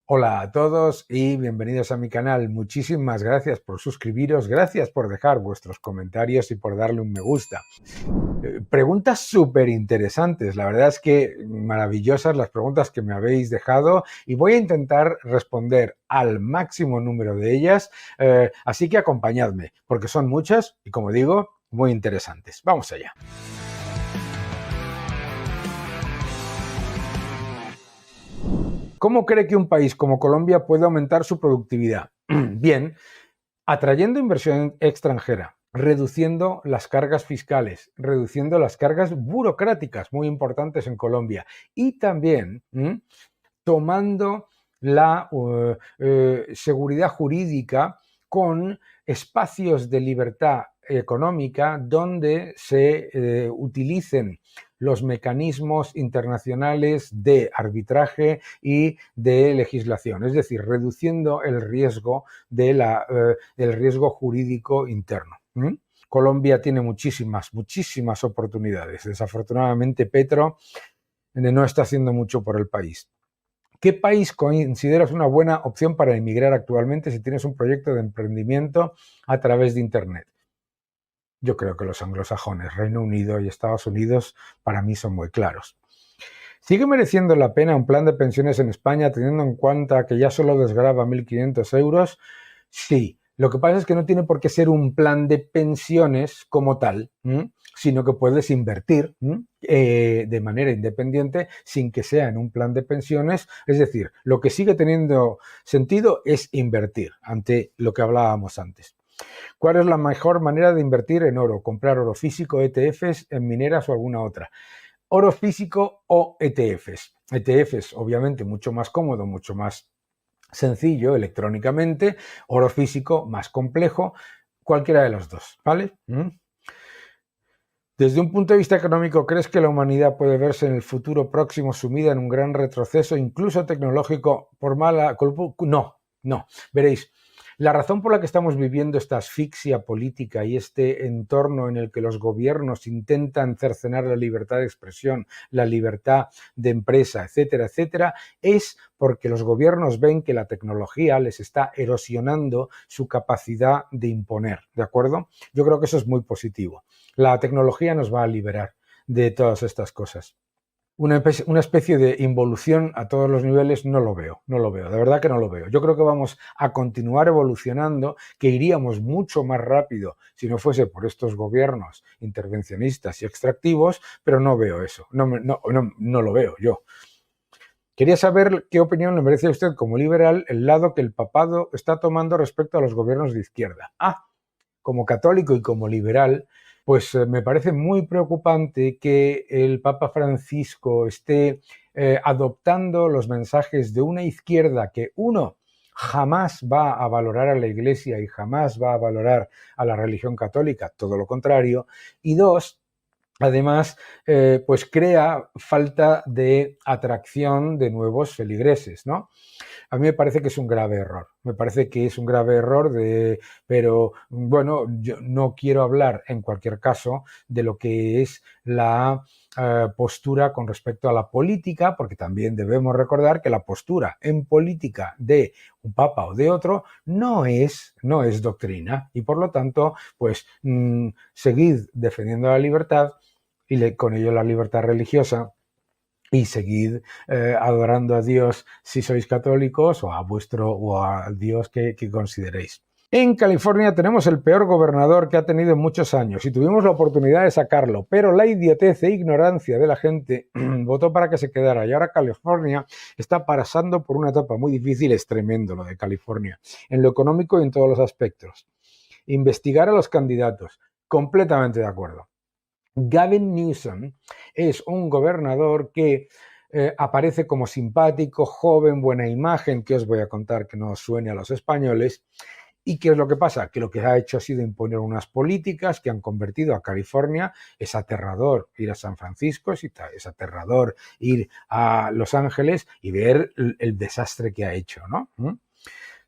Hola a todos y bienvenidos a mi canal. Muchísimas gracias por suscribiros, gracias por dejar vuestros comentarios y por darle un me gusta. Preguntas súper interesantes, la verdad es que maravillosas las preguntas que me habéis dejado y voy a intentar responder al máximo número de ellas, así que acompañadme, porque son muchas y, como digo, muy interesantes. Vamos allá. ¿Cómo cree que un país como Colombia puede aumentar su productividad? Bien, atrayendo inversión extranjera, reduciendo las cargas fiscales, reduciendo las cargas burocráticas muy importantes en Colombia y también tomando la seguridad jurídica con espacios de libertad económica donde se utilicen los mecanismos internacionales de arbitraje y de legislación, es decir, reduciendo el riesgo del riesgo jurídico interno. Colombia tiene muchísimas oportunidades. Desafortunadamente, Petro no está haciendo mucho por el país. ¿Qué país consideras una buena opción para emigrar actualmente si tienes un proyecto de emprendimiento a través de Internet? Yo creo que los anglosajones, Reino Unido y Estados Unidos, para mí son muy claros. ¿Sigue mereciendo la pena un plan de pensiones en España teniendo en cuenta que ya solo desgrava 1.500 euros? Sí. Lo que pasa es que no tiene por qué ser un plan de pensiones como tal, sino que puedes invertir de manera independiente sin que sea en un plan de pensiones. Es decir, lo que sigue teniendo sentido es invertir ante lo que hablábamos antes. ¿Cuál es la mejor manera de invertir en oro? Comprar oro físico, ETFs, en mineras o alguna otra. Oro físico o ETFs. ETFs, obviamente, mucho más cómodo, mucho más sencillo electrónicamente, oro físico más complejo, cualquiera de los dos, ¿vale? Desde un punto de vista económico, ¿crees que la humanidad puede verse en el futuro próximo sumida en un gran retroceso, incluso tecnológico, por mala... No. Veréis, la razón por la que estamos viviendo esta asfixia política y este entorno en el que los gobiernos intentan cercenar la libertad de expresión, la libertad de empresa, etcétera, etcétera, es porque los gobiernos ven que la tecnología les está erosionando su capacidad de imponer, ¿de acuerdo? Yo creo que eso es muy positivo. La tecnología nos va a liberar de todas estas cosas. Una especie de involución a todos los niveles no lo veo, de verdad que no lo veo. Yo creo que vamos a continuar evolucionando, que iríamos mucho más rápido si no fuese por estos gobiernos intervencionistas y extractivos, pero no veo eso, no lo veo yo. Quería saber qué opinión le merece a usted como liberal el lado que el papado está tomando respecto a los gobiernos de izquierda. Como católico y como liberal, pues me parece muy preocupante que el Papa Francisco esté adoptando los mensajes de una izquierda que, uno, jamás va a valorar a la Iglesia y jamás va a valorar a la religión católica, todo lo contrario, y dos, además, pues crea falta de atracción de nuevos feligreses, ¿no? A mí me parece que es un grave error. Me parece que es un grave error pero bueno, yo no quiero hablar en cualquier caso de lo que es la postura con respecto a la política, porque también debemos recordar que la postura en política de un papa o de otro no es doctrina y por lo tanto, pues seguid defendiendo la libertad y con ello la libertad religiosa y seguid adorando a Dios si sois católicos o al Dios que consideréis. En California tenemos el peor gobernador que ha tenido en muchos años y tuvimos la oportunidad de sacarlo, pero la idiotez e ignorancia de la gente votó para que se quedara y ahora California está pasando por una etapa muy difícil. Es tremendo lo de California, en lo económico y en todos los aspectos. Investigar a los candidatos, completamente de acuerdo. Gavin Newsom es un gobernador que aparece como simpático, joven, buena imagen, que os voy a contar que no os suene a los españoles. ¿Y qué es lo que pasa? Que lo que ha hecho ha sido imponer unas políticas que han convertido a California, es aterrador ir a San Francisco, es aterrador ir a Los Ángeles y ver el desastre que ha hecho, ¿no?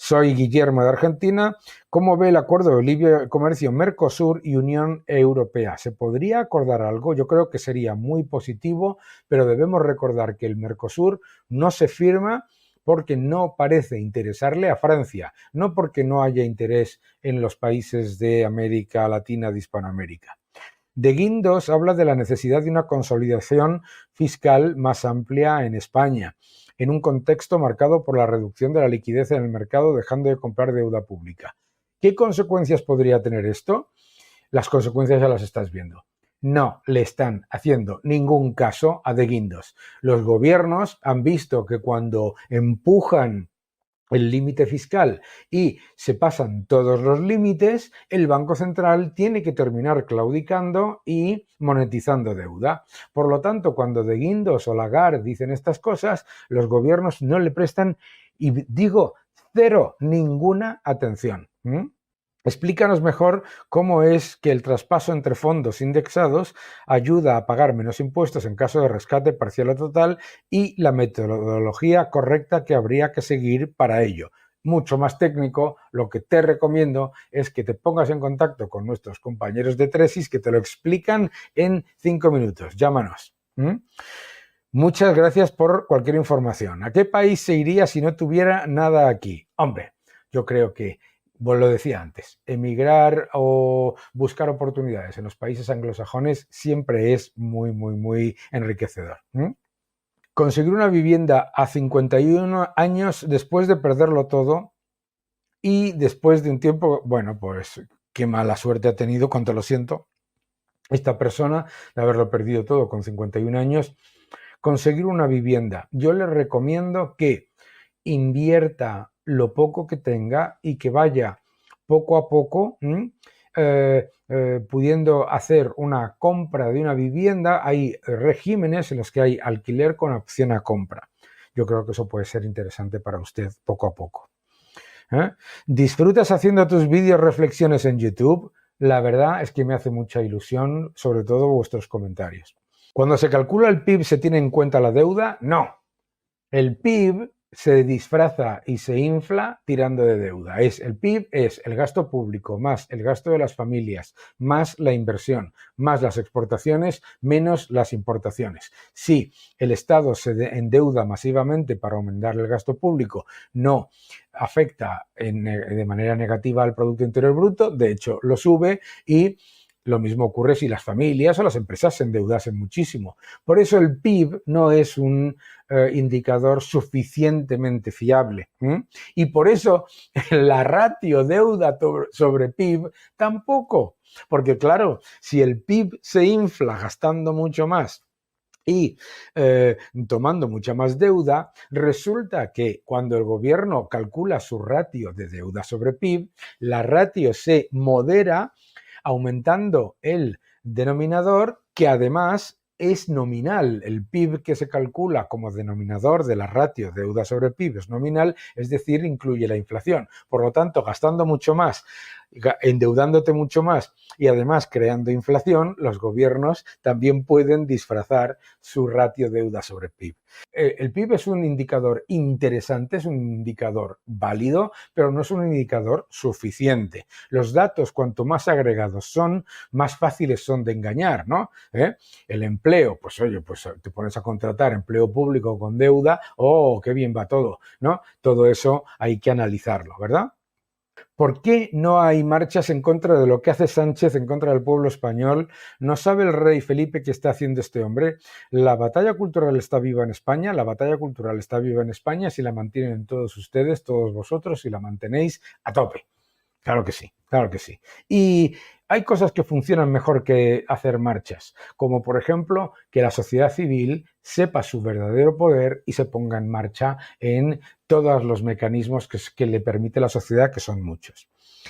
Soy Guillermo de Argentina. ¿Cómo ve el acuerdo de libre comercio Mercosur y Unión Europea? ¿Se podría acordar algo? Yo creo que sería muy positivo, pero debemos recordar que el Mercosur no se firma porque no parece interesarle a Francia, no porque no haya interés en los países de América Latina, de Hispanoamérica. De Guindos habla de la necesidad de una consolidación fiscal más amplia en España, en un contexto marcado por la reducción de la liquidez en el mercado, dejando de comprar deuda pública. ¿Qué consecuencias podría tener esto? Las consecuencias ya las estás viendo. No le están haciendo ningún caso a De Guindos. Los gobiernos han visto que cuando empujan el límite fiscal y se pasan todos los límites, el Banco Central tiene que terminar claudicando y monetizando deuda. Por lo tanto, cuando De Guindos o Lagarde dicen estas cosas, los gobiernos no le prestan, y digo, cero, ninguna atención. Explícanos mejor cómo es que el traspaso entre fondos indexados ayuda a pagar menos impuestos en caso de rescate parcial o total y la metodología correcta que habría que seguir para ello. Mucho más técnico, lo que te recomiendo es que te pongas en contacto con nuestros compañeros de Tresis que te lo explican en 5 minutos. Llámanos. Muchas gracias por cualquier información. ¿A qué país se iría si no tuviera nada aquí? Hombre, yo creo que, lo decía antes, emigrar o buscar oportunidades en los países anglosajones siempre es muy, muy, muy enriquecedor. Conseguir una vivienda a 51 años después de perderlo todo y después de un tiempo, bueno, pues qué mala suerte ha tenido, cuánto lo siento, esta persona de haberlo perdido todo con 51 años. Conseguir una vivienda. Yo le recomiendo que invierta lo poco que tenga y que vaya poco a poco pudiendo hacer una compra de una vivienda. Hay regímenes en los que hay alquiler con opción a compra. Yo creo que eso puede ser interesante para usted poco a poco. ¿Disfrutas haciendo tus vídeos reflexiones en YouTube? La verdad es que me hace mucha ilusión, sobre todo vuestros comentarios. Cuando se calcula el PIB, ¿se tiene en cuenta la deuda? No. El PIB se disfraza y se infla tirando de deuda. El PIB es el gasto público más el gasto de las familias, más la inversión, más las exportaciones, menos las importaciones. Si el Estado se endeuda masivamente para aumentar el gasto público, no afecta de manera negativa al Producto Interior Bruto, de hecho lo sube, y lo mismo ocurre si las familias o las empresas se endeudasen muchísimo. Por eso el PIB no es un indicador suficientemente fiable. Y por eso la ratio deuda sobre PIB tampoco. Porque claro, si el PIB se infla gastando mucho más y tomando mucha más deuda, resulta que cuando el gobierno calcula su ratio de deuda sobre PIB, la ratio se modera aumentando el denominador, que además es nominal. El PIB que se calcula como denominador de la ratio deuda sobre PIB es nominal, es decir, incluye la inflación. Por lo tanto, gastando mucho más, endeudándote mucho más y además creando inflación, los gobiernos también pueden disfrazar su ratio deuda sobre PIB. El PIB es un indicador interesante, es un indicador válido, pero no es un indicador suficiente. Los datos, cuanto más agregados son, más fáciles son de engañar, ¿no? El empleo, pues oye, pues te pones a contratar empleo público con deuda, ¡oh, qué bien va todo!, ¿no? Todo eso hay que analizarlo, ¿verdad? ¿Por qué no hay marchas en contra de lo que hace Sánchez en contra del pueblo español? ¿No sabe el rey Felipe qué está haciendo este hombre? La batalla cultural está viva en España, la batalla cultural está viva en España si la mantienen todos ustedes, todos vosotros, si la mantenéis a tope. Claro que sí, claro que sí. Y hay cosas que funcionan mejor que hacer marchas, como por ejemplo que la sociedad civil sepa su verdadero poder y se ponga en marcha en todos los mecanismos que le permite la sociedad, que son muchos.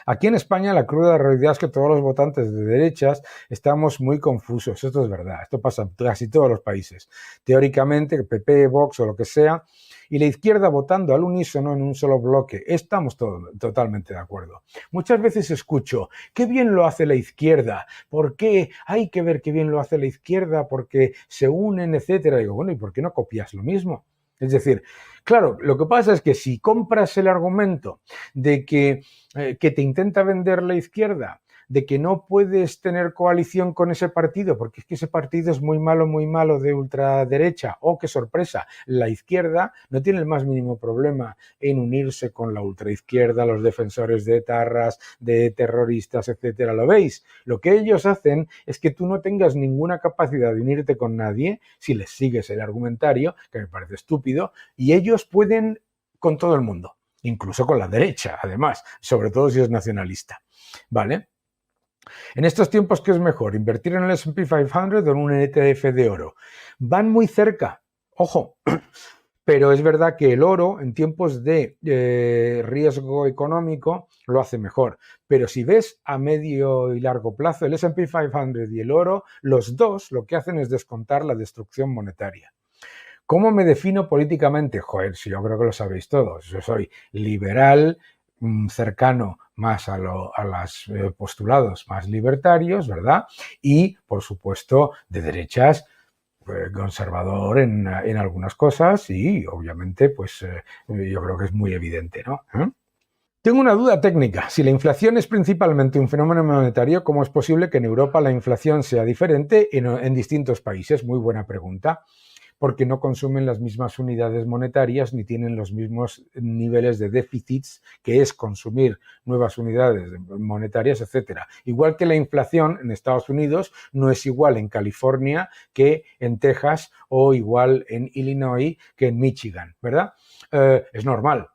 Aquí en España la cruda realidad es que todos los votantes de derechas estamos muy confusos. Esto es verdad, esto pasa en casi todos los países. Teóricamente, PP, Vox o lo que sea, y la izquierda votando al unísono en un solo bloque. Estamos totalmente de acuerdo. Muchas veces escucho, qué bien lo hace la izquierda, ¿por qué hay que ver qué bien lo hace la izquierda? Porque se unen, etcétera. Digo, bueno, ¿y por qué no copias lo mismo? Es decir, claro, lo que pasa es que si compras el argumento de que te intenta vender la izquierda, de que no puedes tener coalición con ese partido, porque es que ese partido es muy malo de ultraderecha. ¡Oh, qué sorpresa! La izquierda no tiene el más mínimo problema en unirse con la ultraizquierda, los defensores de etarras, de terroristas, etcétera. ¿Lo veis? Lo que ellos hacen es que tú no tengas ninguna capacidad de unirte con nadie, si les sigues el argumentario, que me parece estúpido, y ellos pueden con todo el mundo, incluso con la derecha, además, sobre todo si es nacionalista. ¿Vale? En estos tiempos, ¿qué es mejor? ¿Invertir en el S&P 500 o en un ETF de oro? Van muy cerca, ojo, pero es verdad que el oro en tiempos de riesgo económico lo hace mejor. Pero si ves a medio y largo plazo, el S&P 500 y el oro, los dos lo que hacen es descontar la destrucción monetaria. ¿Cómo me defino políticamente? Joder, si yo creo que lo sabéis todos. Yo soy liberal, cercano más a los postulados más libertarios, ¿verdad? Y, por supuesto, de derechas, conservador en algunas cosas y, obviamente, pues yo creo que es muy evidente, ¿no? Tengo una duda técnica. Si la inflación es principalmente un fenómeno monetario, ¿cómo es posible que en Europa la inflación sea diferente en distintos países? Muy buena pregunta. Porque no consumen las mismas unidades monetarias ni tienen los mismos niveles de déficits, que es consumir nuevas unidades monetarias, etcétera. Igual que la inflación en Estados Unidos no es igual en California que en Texas o igual en Illinois que en Michigan, ¿verdad? Es normal.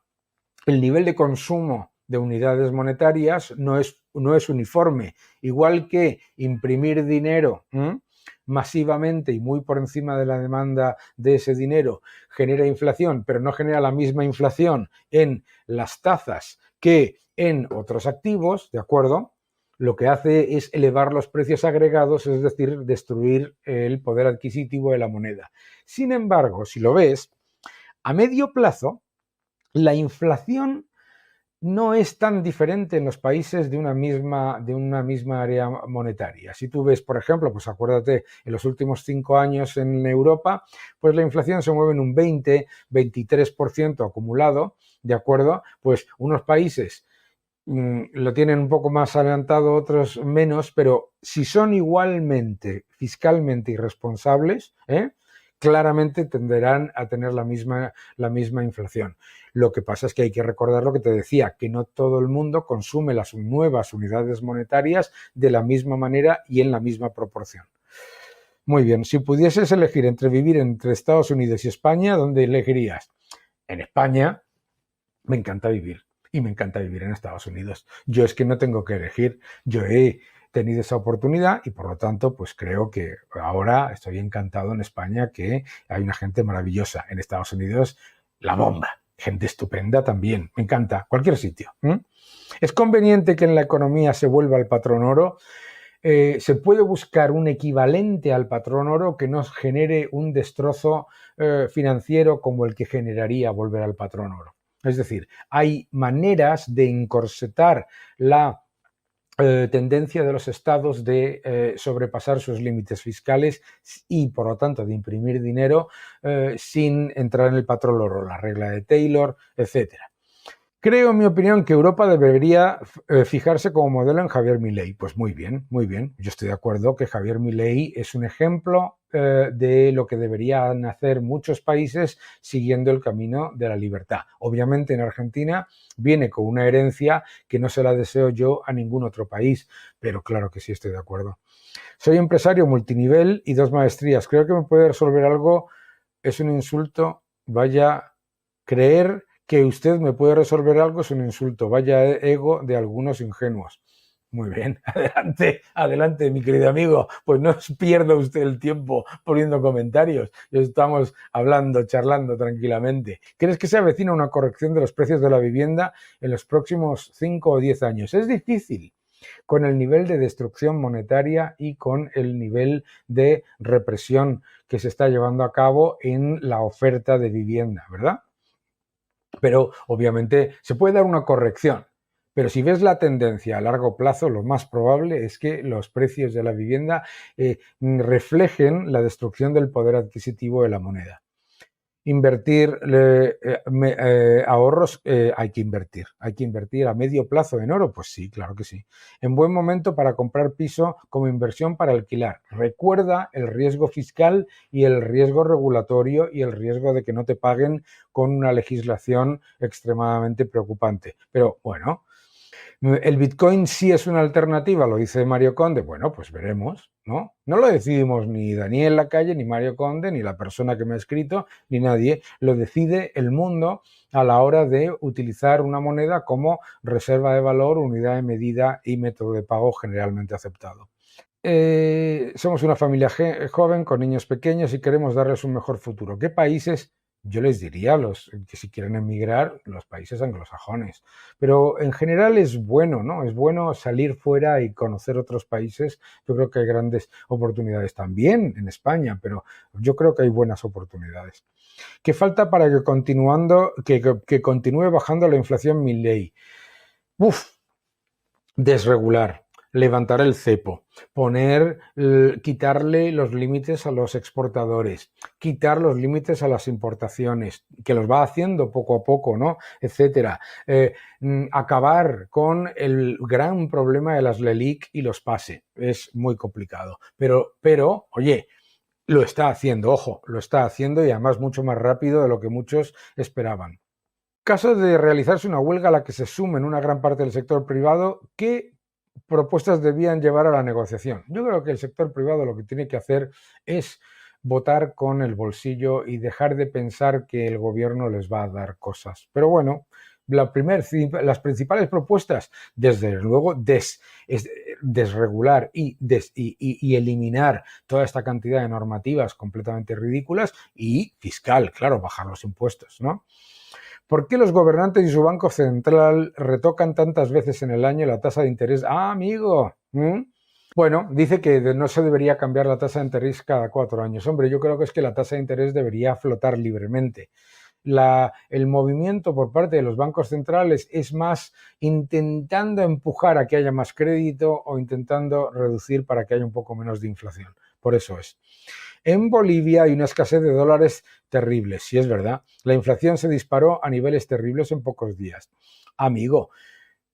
El nivel de consumo de unidades monetarias no es uniforme. Igual que imprimir dinero masivamente y muy por encima de la demanda de ese dinero genera inflación, pero no genera la misma inflación en las tasas que en otros activos, ¿de acuerdo? Lo que hace es elevar los precios agregados, es decir, destruir el poder adquisitivo de la moneda. Sin embargo, si lo ves, a medio plazo, la inflación no es tan diferente en los países de una misma área monetaria. Si tú ves, por ejemplo, pues acuérdate, en los últimos 5 años en Europa, pues la inflación se mueve en un 20-23% acumulado, ¿de acuerdo? Pues unos países lo tienen un poco más adelantado, otros menos, pero si son igualmente fiscalmente irresponsables, claramente tenderán a tener la misma inflación. Lo que pasa es que hay que recordar lo que te decía, que no todo el mundo consume las nuevas unidades monetarias de la misma manera y en la misma proporción. Muy bien, si pudieses elegir entre vivir entre Estados Unidos y España, ¿dónde elegirías? En España me encanta vivir y me encanta vivir en Estados Unidos. Yo es que no tengo que elegir, yo he tenido esa oportunidad y por lo tanto pues creo que ahora estoy encantado en España, que hay una gente maravillosa. En Estados Unidos, la bomba, gente estupenda también, me encanta, cualquier sitio. ¿Es conveniente que en la economía se vuelva al patrón oro? Se puede buscar un equivalente al patrón oro que nos genere un destrozo financiero como el que generaría volver al patrón oro. Es decir, hay maneras de encorsetar la tendencia de los estados de sobrepasar sus límites fiscales y, por lo tanto, de imprimir dinero sin entrar en el patrón oro, la regla de Taylor, etcétera. Creo, en mi opinión, que Europa debería fijarse como modelo en Javier Milei. Pues muy bien, muy bien. Yo estoy de acuerdo que Javier Milei es un ejemplo de lo que deberían hacer muchos países siguiendo el camino de la libertad. Obviamente en Argentina viene con una herencia que no se la deseo yo a ningún otro país, pero claro que sí estoy de acuerdo. Soy empresario multinivel y 2 maestrías. Creo que me puede resolver algo. Es un insulto. Vaya, creer que usted me puede resolver algo es un insulto. Vaya ego de algunos ingenuos. Muy bien, adelante, adelante, mi querido amigo. Pues no os pierda usted el tiempo poniendo comentarios. Estamos hablando, charlando tranquilamente. ¿Crees que se avecina una corrección de los precios de la vivienda en los próximos 5 o 10 años? Es difícil, con el nivel de destrucción monetaria y con el nivel de represión que se está llevando a cabo en la oferta de vivienda, ¿verdad? Pero obviamente se puede dar una corrección. Pero si ves la tendencia a largo plazo, lo más probable es que los precios de la vivienda reflejen la destrucción del poder adquisitivo de la moneda. Invertir ahorros, hay que invertir. Hay que invertir a medio plazo en oro, pues sí, claro que sí. En buen momento para comprar piso como inversión para alquilar. Recuerda el riesgo fiscal y el riesgo regulatorio y el riesgo de que no te paguen con una legislación extremadamente preocupante. Pero bueno, ¿el Bitcoin sí es una alternativa? Lo dice Mario Conde. Bueno, pues veremos, ¿no? No lo decidimos ni Daniel Lacalle, ni Mario Conde, ni la persona que me ha escrito, ni nadie. Lo decide el mundo a la hora de utilizar una moneda como reserva de valor, unidad de medida y método de pago generalmente aceptado. Somos una familia joven con niños pequeños y queremos darles un mejor futuro. ¿Qué países? Yo les diría que si quieren emigrar, los países anglosajones. Pero en general es bueno, ¿no? Es bueno salir fuera y conocer otros países. Yo creo que hay grandes oportunidades también en España, pero yo creo que hay buenas oportunidades. ¿Qué falta para que continúe bajando la inflación Milei? Desregular, levantar el cepo, quitarle los límites a los exportadores, quitar los límites a las importaciones, que los va haciendo poco a poco, ¿no? Etcétera. Acabar con el gran problema de las LELIC y los PASE. Es muy complicado. Pero, oye, lo está haciendo, ojo, lo está haciendo y además mucho más rápido de lo que muchos esperaban. Caso de realizarse una huelga a la que se sumen una gran parte del sector privado, ¿qué propuestas debían llevar a la negociación? Yo creo que el sector privado lo que tiene que hacer es votar con el bolsillo y dejar de pensar que el gobierno les va a dar cosas. Pero bueno, las principales propuestas, desde luego, desregular y eliminar toda esta cantidad de normativas completamente ridículas y fiscal, claro, bajar los impuestos, ¿no? ¿Por qué los gobernantes y su Banco Central retocan tantas veces en el año la tasa de interés? ¡Ah, amigo! Bueno, dice que no se debería cambiar la tasa de interés cada 4 años. Hombre, yo creo que es que la tasa de interés debería flotar libremente. El movimiento por parte de los bancos centrales es más intentando empujar a que haya más crédito o intentando reducir para que haya un poco menos de inflación. Por eso es. En Bolivia hay una escasez de dólares terrible, sí es verdad. La inflación se disparó a niveles terribles en pocos días. Amigo,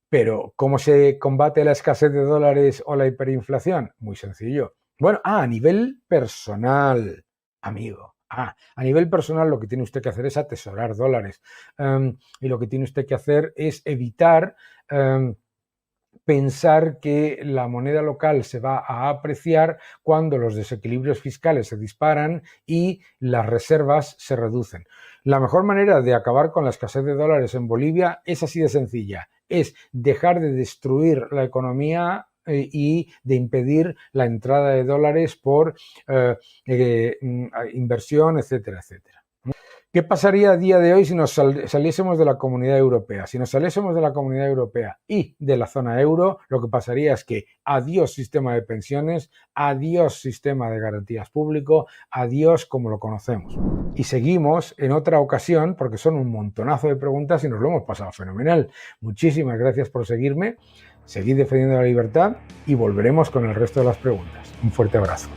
pero ¿cómo se combate la escasez de dólares o la hiperinflación? Muy sencillo. Bueno, a nivel personal, amigo. A nivel personal lo que tiene usted que hacer es atesorar dólares. Y lo que tiene usted que hacer es evitar pensar que la moneda local se va a apreciar cuando los desequilibrios fiscales se disparan y las reservas se reducen. La mejor manera de acabar con la escasez de dólares en Bolivia es así de sencilla, es dejar de destruir la economía y de impedir la entrada de dólares por inversión, etcétera, etcétera. ¿Qué pasaría a día de hoy si nos saliésemos de la Comunidad Europea? Si nos saliésemos de la Comunidad Europea y de la zona euro, lo que pasaría es que adiós sistema de pensiones, adiós sistema de garantías público, adiós como lo conocemos. Y seguimos en otra ocasión, porque son un montonazo de preguntas y nos lo hemos pasado fenomenal. Muchísimas gracias por seguirme, seguid defendiendo la libertad y volveremos con el resto de las preguntas. Un fuerte abrazo.